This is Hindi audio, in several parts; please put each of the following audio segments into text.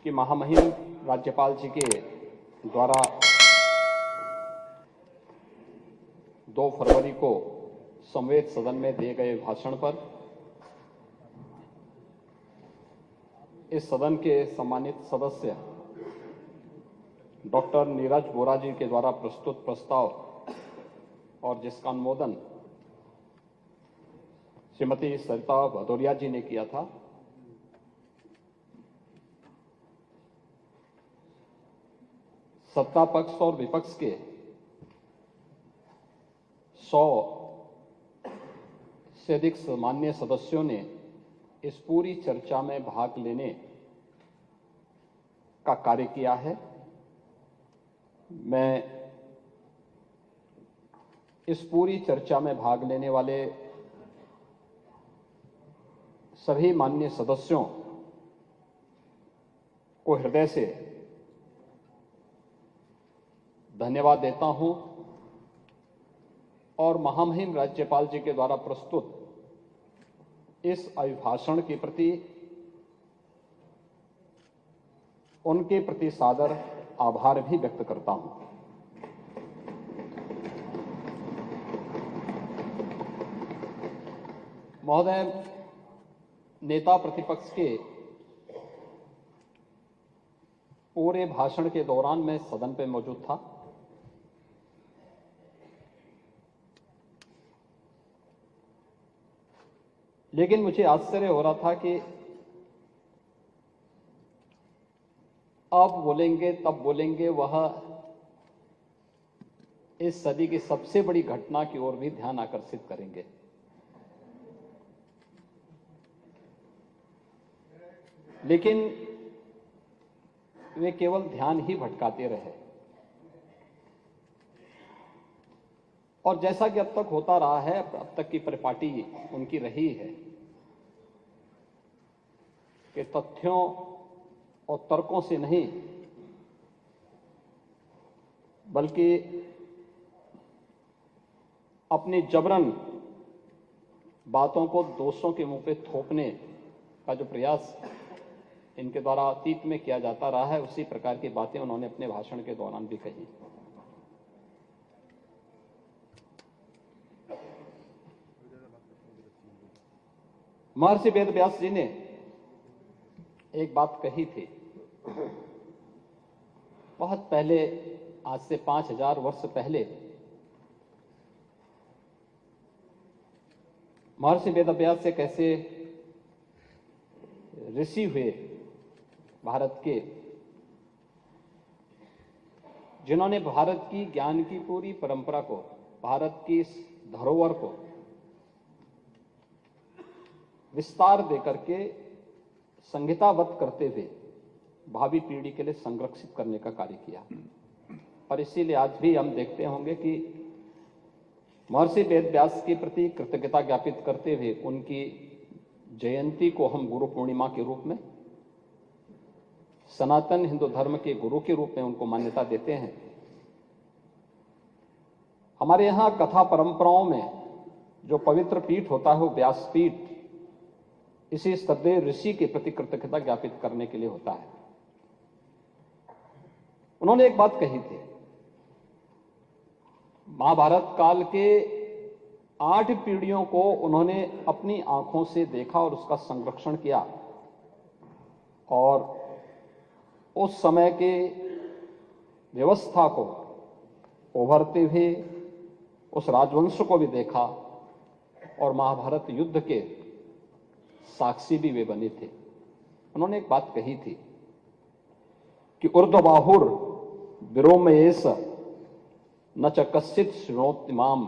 कि महामहिम राज्यपाल जी के द्वारा 2 फरवरी को संवेद सदन में दिए गए भाषण पर इस सदन के सम्मानित सदस्य डॉक्टर नीरज बोरा जी के द्वारा प्रस्तुत प्रस्ताव और जिसका अनुमोदन श्रीमती सरिता भदौरिया जी ने किया था, सत्ता पक्ष और विपक्ष के 100 से अधिक माननीय सदस्यों ने इस पूरी चर्चा में भाग लेने का कार्य किया है। मैं इस पूरी चर्चा में भाग लेने वाले सभी माननीय सदस्यों को हृदय से धन्यवाद देता हूं और महामहिम राज्यपाल जी के द्वारा प्रस्तुत इस अभिभाषण के प्रति उनके प्रति सादर आभार भी व्यक्त करता हूं। महोदय, नेता प्रतिपक्ष के पूरे भाषण के दौरान मैं सदन पे मौजूद था। लेकिन मुझे आश्चर्य हो रहा था कि अब बोलेंगे तब बोलेंगे, वह इस सदी की सबसे बड़ी घटना की ओर भी ध्यान आकर्षित करेंगे। लेकिन वे केवल ध्यान ही भटकाते रहे और जैसा कि अब तक होता रहा है, अब तक की परिपाटी उनकी रही है कि तथ्यों और तर्कों से नहीं बल्कि अपनी जबरन बातों को दोषों के मुंह पे थोपने का जो प्रयास इनके द्वारा अतीत में किया जाता रहा है, उसी प्रकार की बातें उन्होंने अपने भाषण के दौरान भी कही। महर्षि वेद व्यास जी ने एक बात कही थी बहुत पहले, आज से 5000 वर्ष पहले। महर्षि वेद व्यास से कैसे ऋषि हुए भारत के, जिन्होंने भारत की ज्ञान की पूरी परंपरा को, भारत की इस धरोहर को विस्तार देकर के संहिताबद्ध करते हुए भावी पीढ़ी के लिए संरक्षित करने का कार्य किया। और इसीलिए आज भी हम देखते होंगे कि महर्षि वेद व्यास के प्रति कृतज्ञता ज्ञापित करते हुए उनकी जयंती को हम गुरु पूर्णिमा के रूप में, सनातन हिंदू धर्म के गुरु के रूप में उनको मान्यता देते हैं। हमारे यहां कथा परंपराओं में जो पवित्र पीठ होता है वो व्यास पीठ इसी श्रद्धेय ऋषि के प्रति कृतज्ञता ज्ञापित करने के लिए होता है। उन्होंने एक बात कही थी, महाभारत काल के 8 पीढ़ियों को उन्होंने अपनी आंखों से देखा और उसका संरक्षण किया और उस समय के व्यवस्था को उभरते हुए उस राजवंश को भी देखा और महाभारत युद्ध के साक्षी भी वे बने थे। उन्होंने एक बात कही थी कि ऊर्ध्वबाहुर विरोमयेश न च कश्चित् शृणोति माम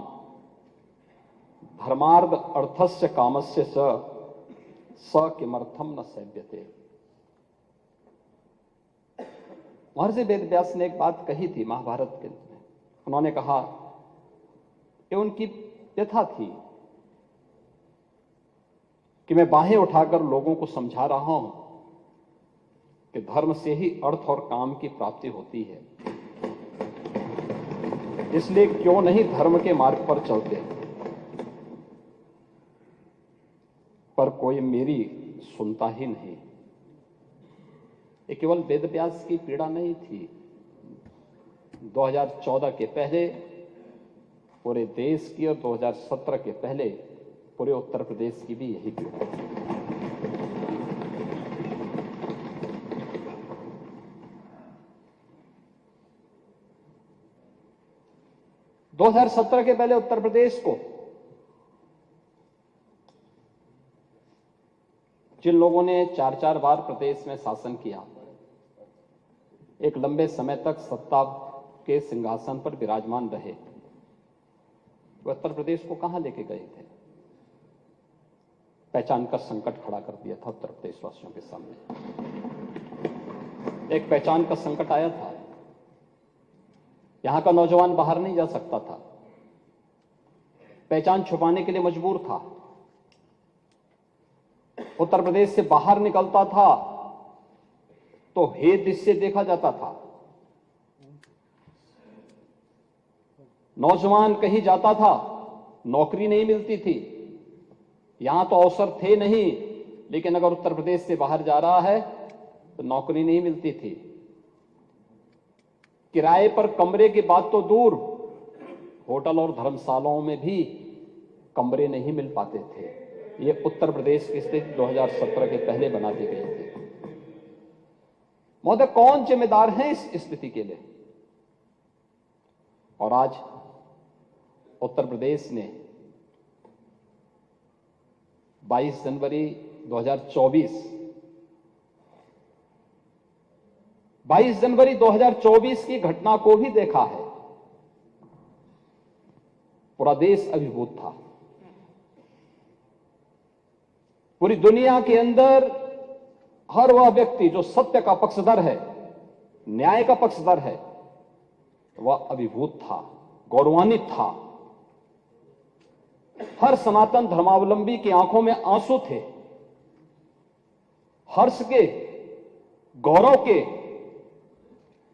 धर्मार्थ अर्थस्य कामस्य स किमर्थम न सेव्यते। महर्षि वेद व्यास ने एक बात कही थी महाभारत के में। उन्होंने कहा, ये उनकी व्यथा थी कि मैं बाहें उठाकर लोगों को समझा रहा हूं कि धर्म से ही अर्थ और काम की प्राप्ति होती है, इसलिए क्यों नहीं धर्म के मार्ग पर चलते। पर कोई मेरी सुनता ही नहीं। ये केवल वेदव्यास की पीड़ा नहीं थी। 2014 के पहले पूरे देश की और 2017 के पहले पूरे उत्तर प्रदेश की भी यही पीड़ा थी। दो 2017 के पहले उत्तर प्रदेश को जिन लोगों ने 4-4 बार प्रदेश में शासन किया, एक लंबे समय तक सत्ता के सिंहासन पर विराजमान रहे, वो उत्तर प्रदेश को कहां लेके गए थे? पहचान का संकट खड़ा कर दिया था उत्तर प्रदेश वासियों के सामने। एक पहचान का संकट आया था। यहां का नौजवान बाहर नहीं जा सकता था, पहचान छुपाने के लिए मजबूर था। उत्तर प्रदेश से बाहर निकलता था तो हे दृश्य देखा जाता था। नौजवान कहीं जाता था, नौकरी नहीं मिलती थी। यहां तो अवसर थे नहीं, लेकिन अगर उत्तर प्रदेश से बाहर जा रहा है तो नौकरी नहीं मिलती थी। किराए पर कमरे की बात तो दूर, होटल और धर्मशालाओं में भी कमरे नहीं मिल पाते थे। ये उत्तर प्रदेश की स्थिति 2017 के पहले बना दी गई थी। महोदय, कौन जिम्मेदार है इस स्थिति के लिए? और आज उत्तर प्रदेश ने 22 जनवरी 2024 की घटना को भी देखा है। पूरा देश अभिभूत था। पूरी दुनिया के अंदर हर वह व्यक्ति जो सत्य का पक्षधर है, न्याय का पक्षधर है, वह अभिभूत था, गौरवान्वित था। हर सनातन धर्मावलंबी की आंखों में आंसू थे, हर्ष के, गौरव के,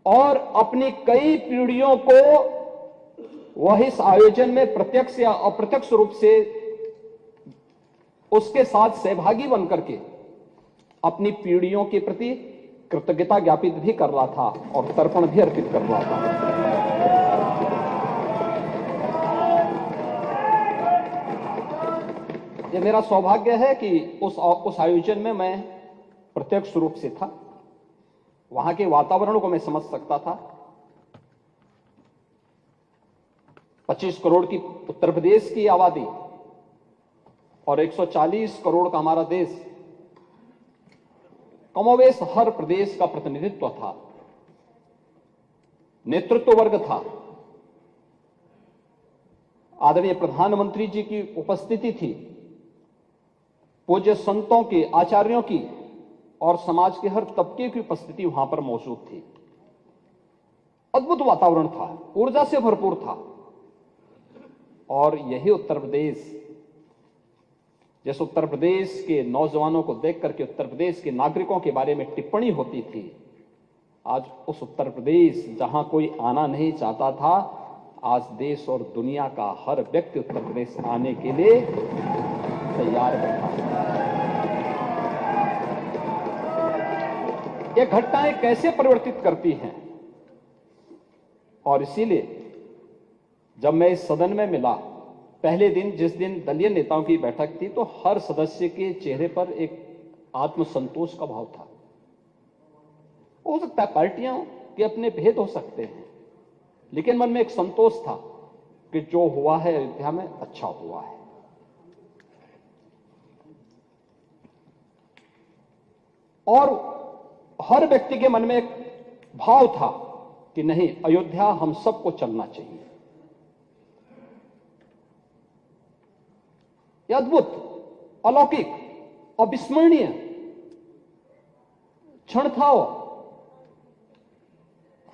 और अपनी कई पीढ़ियों को वह इस आयोजन में प्रत्यक्ष या अप्रत्यक्ष रूप से उसके साथ सहभागी बनकर के अपनी पीढ़ियों के प्रति कृतज्ञता ज्ञापित भी कर रहा था और तर्पण भी अर्पित कर रहा था। यह मेरा सौभाग्य है कि उस आयोजन में मैं प्रत्यक्ष रूप से था। वहां के वातावरण को मैं समझ सकता था। 25 करोड़ की उत्तर प्रदेश की आबादी और 140 करोड़ का हमारा देश, कमोवेश हर प्रदेश का प्रतिनिधित्व था, नेतृत्व वर्ग था। आदरणीय प्रधानमंत्री जी की उपस्थिति थी, पूज्य संतों की, आचार्यों की और समाज के हर तबके की उपस्थिति वहां पर मौजूद थी। अद्भुत वातावरण था, ऊर्जा से भरपूर था। और यही उत्तर प्रदेश, जैसे उत्तर प्रदेश के नौजवानों को देख करके उत्तर प्रदेश के नागरिकों के बारे में टिप्पणी होती थी, आज उस उत्तर प्रदेश जहां कोई आना नहीं चाहता था, आज देश और दुनिया का हर व्यक्ति उत्तर प्रदेश आने के लिए तैयार बैठा है। ये घटनाएं कैसे परिवर्तित करती हैं? और इसीलिए जब मैं इस सदन में मिला, पहले दिन जिस दिन दलीय नेताओं की बैठक थी, तो हर सदस्य के चेहरे पर एक आत्मसंतोष का भाव था। हो सकता है पार्टियां के अपने भेद हो सकते हैं, लेकिन मन में एक संतोष था कि जो हुआ है अयोध्या में अच्छा हुआ है। और हर व्यक्ति के मन में एक भाव था कि नहीं, अयोध्या हम सबको चलना चाहिए। यह अद्भुत, अलौकिक, अविस्मरणीय क्षण था।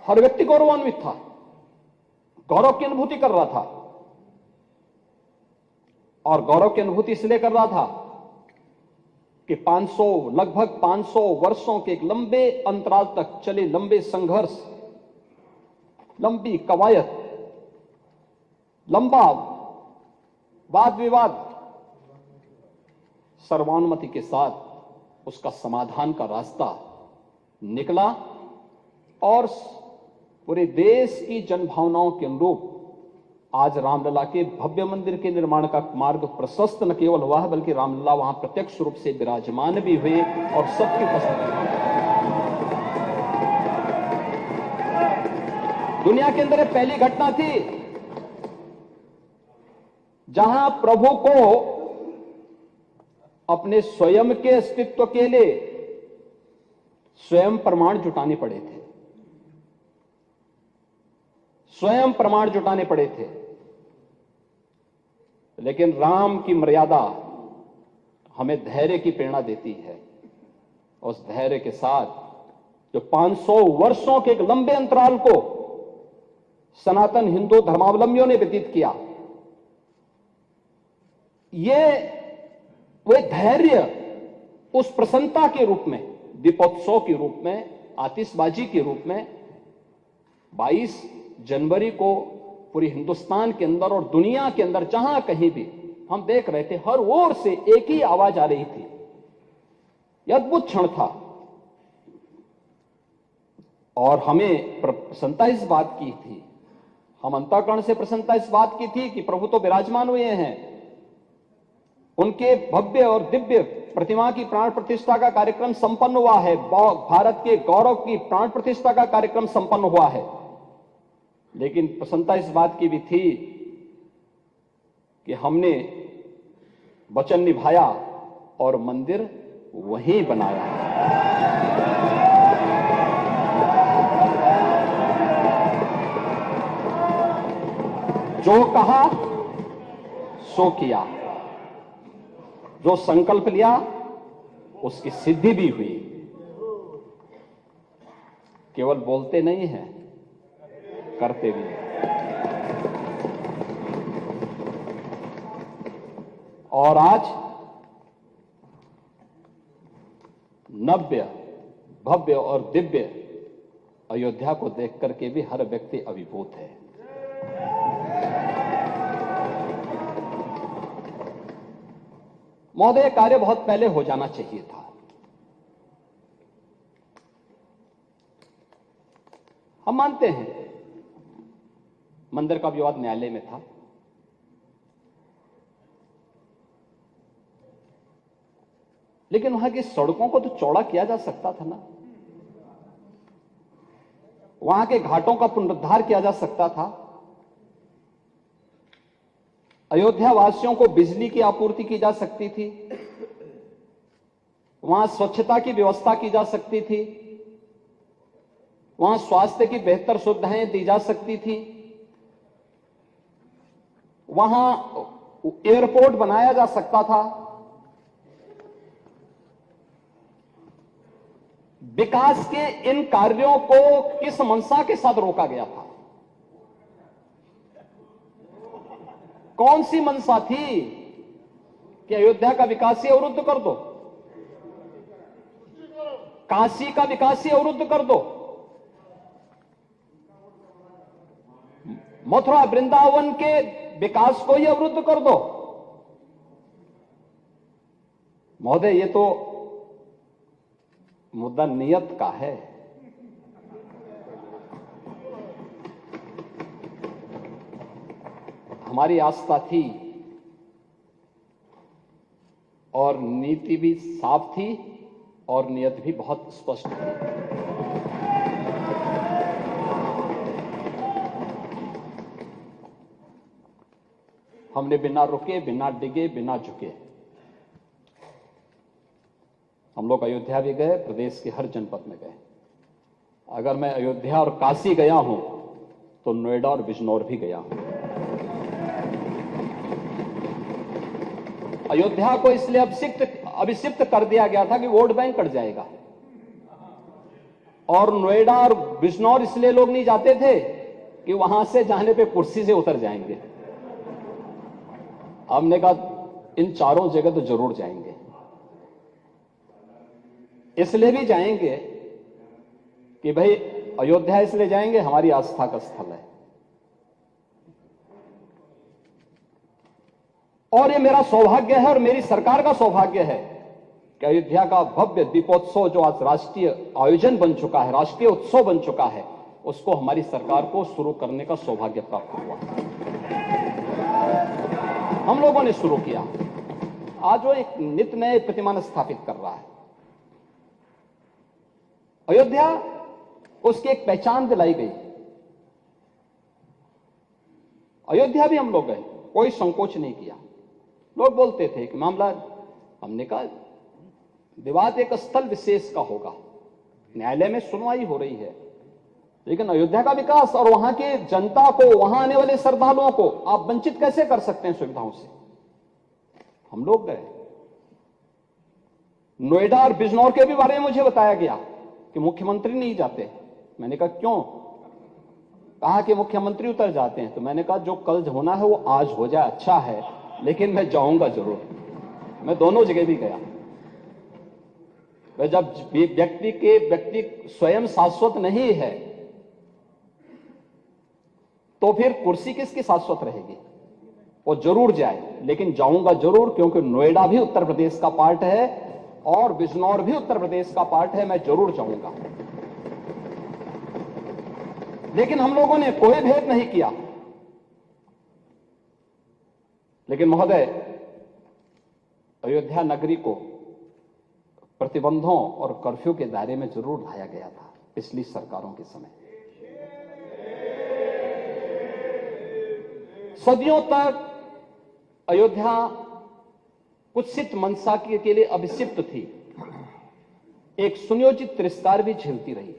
हर व्यक्ति गौरवान्वित था, गौरव की अनुभूति कर रहा था। और गौरव की अनुभूति इसलिए कर रहा था कि लगभग 500 वर्षों के एक लंबे अंतराल तक चले लंबे संघर्ष, लंबी कवायद, लंबा वाद विवाद, सर्वानुमति के साथ उसका समाधान का रास्ता निकला और पूरे देश की जनभावनाओं के अनुरूप आज रामलला के भव्य मंदिर के निर्माण का मार्ग प्रशस्त न केवल हुआ है, बल्कि रामलला वहां प्रत्यक्ष रूप से विराजमान भी हुए और सबकी उपस्थिति। दुनिया के अंदर पहली घटना थी जहां प्रभु को अपने स्वयं के अस्तित्व के लिए स्वयं प्रमाण जुटाने पड़े थे, स्वयं प्रमाण जुटाने पड़े थे। लेकिन राम की मर्यादा हमें धैर्य की प्रेरणा देती है। उस धैर्य के साथ जो 500 वर्षों के एक लंबे अंतराल को सनातन हिंदू धर्मावलंबियों ने व्यतीत किया, ये वे धैर्य उस प्रसन्नता के रूप में, दीपोत्सव के रूप में, आतिशबाजी के रूप में 22 जनवरी को पूरी हिंदुस्तान के अंदर और दुनिया के अंदर जहां कहीं भी हम देख रहे थे, हर ओर से एक ही आवाज आ रही थी। यह अद्भुत क्षण था और हमें प्रसन्नता इस बात की थी, हम अंतःकरण से प्रसन्नता इस बात की थी कि प्रभु तो विराजमान हुए हैं, उनके भव्य और दिव्य प्रतिमा की प्राण प्रतिष्ठा का कार्यक्रम संपन्न हुआ है, भारत के गौरव की प्राण प्रतिष्ठा का कार्यक्रम संपन्न हुआ है। लेकिन प्रसन्नता इस बात की भी थी कि हमने वचन निभाया और मंदिर वहीं बनाया। जो कहा सो किया, जो संकल्प लिया उसकी सिद्धि भी हुई। केवल बोलते नहीं हैं, करते भी हैं। और आज नव्य, भव्य और दिव्य अयोध्या को देख करके भी हर व्यक्ति अभिभूत है। महोदय, कार्य बहुत पहले हो जाना चाहिए था। हम मानते हैं मंदिर का विवाद न्यायालय में था, लेकिन वहां की सड़कों को तो चौड़ा किया जा सकता था ना, वहां के घाटों का पुनरुद्धार किया जा सकता था, अयोध्या वासियों को बिजली की आपूर्ति की जा सकती थी, वहां स्वच्छता की व्यवस्था की जा सकती थी, वहां स्वास्थ्य की बेहतर सुविधाएं दी जा सकती थी, वहां एयरपोर्ट बनाया जा सकता था। विकास के इन कार्यों को किस मंशा के साथ रोका गया था? कौन सी मंशा थी कि अयोध्या का विकास ही अवरुद्ध कर दो, काशी का विकास ही अवरुद्ध कर दो, मथुरा वृंदावन के विकास को ही अवरुद्ध कर दो? महोदय, ये तो मुद्दा नियत का है। हमारी आस्था थी और नीति भी साफ थी और नियत भी बहुत स्पष्ट थी। हमने बिना रुके, बिना डिगे, बिना झुके हम लोग अयोध्या भी गए, प्रदेश के हर जनपद में गए। अगर मैं अयोध्या और काशी गया हूं तो नोएडा और बिजनौर भी गया हूं। अयोध्या को इसलिए अभिषिक्त कर दिया गया था कि वोट बैंक कट जाएगा, और नोएडा और बिजनौर इसलिए लोग नहीं जाते थे कि वहां से जाने पे कुर्सी से उतर जाएंगे। हमने कहा इन चारों जगह तो जरूर जाएंगे। इसलिए भी जाएंगे कि भाई अयोध्या इसलिए जाएंगे, हमारी आस्था का स्थल है, और ये मेरा सौभाग्य है और मेरी सरकार का सौभाग्य है कि अयोध्या का भव्य दीपोत्सव जो आज राष्ट्रीय आयोजन बन चुका है, राष्ट्रीय उत्सव बन चुका है, उसको हमारी सरकार को शुरू करने का सौभाग्य प्राप्त हुआ। हम लोगों ने शुरू किया। आज वो एक नित नए प्रतिमान स्थापित कर रहा है। अयोध्या, उसकी एक पहचान दिलाई गई। अयोध्या भी हम लोग गए, कोई संकोच नहीं किया। लोग बोलते थे कि मामला, हमने कहा विवाद एक स्थल विशेष का होगा, न्यायालय में सुनवाई हो रही है, लेकिन अयोध्या का विकास और वहां की जनता को, वहां आने वाले श्रद्धालुओं को आप वंचित कैसे कर सकते हैं सुविधाओं से? हम लोग गए। नोएडा और बिजनौर के भी बारे में मुझे बताया गया कि मुख्यमंत्री नहीं जाते। मैंने कहा क्यों? कहा कि मुख्यमंत्री उतर जाते हैं। तो मैंने कहा जो कल होना है वो आज हो जाए, अच्छा है, लेकिन मैं जाऊंगा जरूर। मैं दोनों जगह भी गया। जब व्यक्ति स्वयं शाश्वत नहीं है तो फिर कुर्सी किसकी शाश्वत रहेगी? वो जरूर जाए, लेकिन जाऊंगा जरूर, क्योंकि नोएडा भी उत्तर प्रदेश का पार्ट है और बिजनौर भी उत्तर प्रदेश का पार्ट है। मैं जरूर जाऊंगा। लेकिन हम लोगों ने कोई भेद नहीं किया। लेकिन महोदय, अयोध्या नगरी को प्रतिबंधों और कर्फ्यू के दायरे में जरूर लाया गया था पिछली सरकारों के समय। सदियों तक अयोध्या कुत्सित मंशा के लिए अभिषिक्त थी, एक सुनियोजित तिरस्कार भी झेलती रही।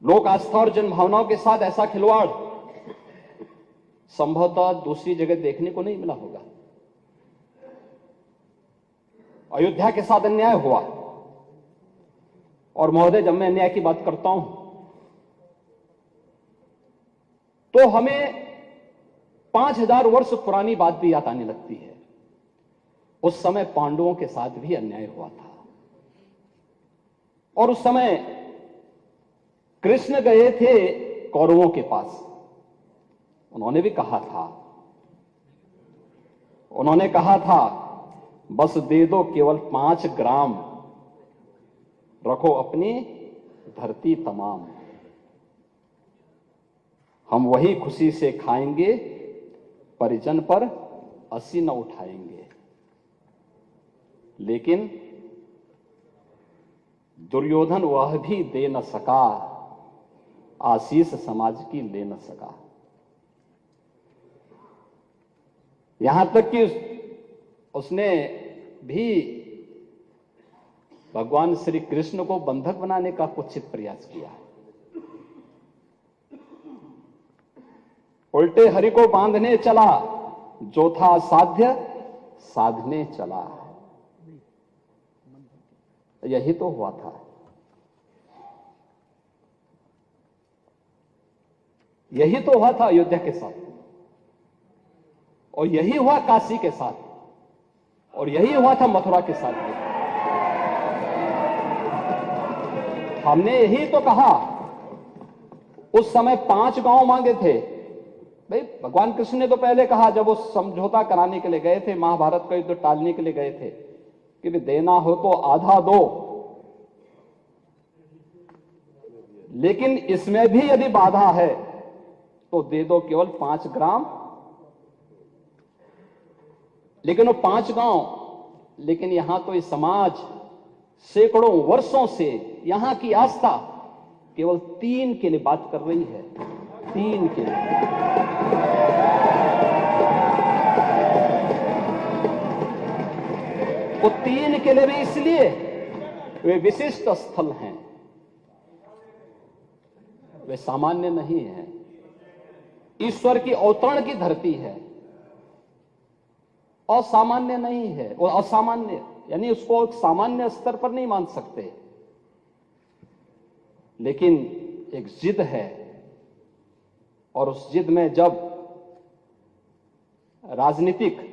लोक आस्था और जनभावनाओं के साथ ऐसा खिलवाड़ संभवतः दूसरी जगह देखने को नहीं मिला होगा। अयोध्या के साथ अन्याय हुआ। और महोदय, जब मैं अन्याय की बात करता हूं तो हमें 5000 वर्ष पुरानी बात भी याद आने लगती है। उस समय पांडवों के साथ भी अन्याय हुआ था और उस समय कृष्ण गए थे कौरवों के पास। उन्होंने भी कहा था बस दे दो केवल 5 ग्राम, रखो अपनी धरती तमाम, हम वही खुशी से खाएंगे, परिजन पर असी न उठाएंगे। लेकिन दुर्योधन वह भी दे न सका, आशीष समाज की ले न सका। यहां तक कि उसने भी भगवान श्री कृष्ण को बंधक बनाने का कुत्सित प्रयास किया। उल्टे हरि को बांधने चला, जो था साध्य साधने चला। यही तो हुआ था। यही तो हुआ था अयोध्या के साथ, और यही हुआ काशी के साथ, और यही हुआ था मथुरा के साथ भी। हमने यही तो कहा। उस समय 5 गांव मांगे थे। भाई, भगवान कृष्ण ने तो पहले कहा, जब वो समझौता कराने के लिए गए थे, महाभारत का युद्ध टालने के लिए गए थे, कि भी देना हो तो आधा दो, लेकिन इसमें भी यदि बाधा है तो दे दो केवल 5 ग्राम। लेकिन वो 5 गांव, लेकिन यहां तो इस समाज सैकड़ों वर्षों से यहां की आस्था केवल 3 के लिए बात कर रही है। 3 के लिए। वो 3 के लिए भी इसलिए वे विशिष्ट स्थल हैं, वे सामान्य नहीं है। ईश्वर की अवतरण की धरती है, असामान्य नहीं है। वो असामान्य यानी उसको एक सामान्य स्तर पर नहीं मान सकते, लेकिन एक जिद है, और उस जिद में जब राजनीतिक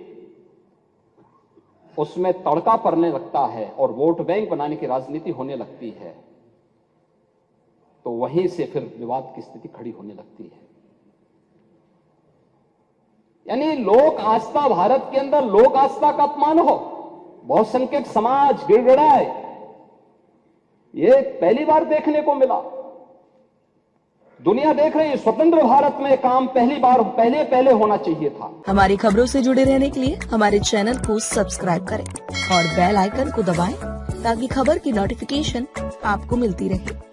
उसमें तड़का पड़ने लगता है और वोट बैंक बनाने की राजनीति होने लगती है, तो वहीं से फिर विवाद की स्थिति खड़ी होने लगती है। यानी लोक आस्था, भारत के अंदर लोक आस्था का अपमान हो, बहुसंख्यक समाज गिड़गिड़ाए, ये पहली बार देखने को मिला। दुनिया देख रही है, स्वतंत्र भारत में काम पहले होना चाहिए था। हमारी खबरों से जुड़े रहने के लिए हमारे चैनल को सब्सक्राइब करें और बेल आइकन को दबाएं ताकि खबर की नोटिफिकेशन आपको मिलती रहे।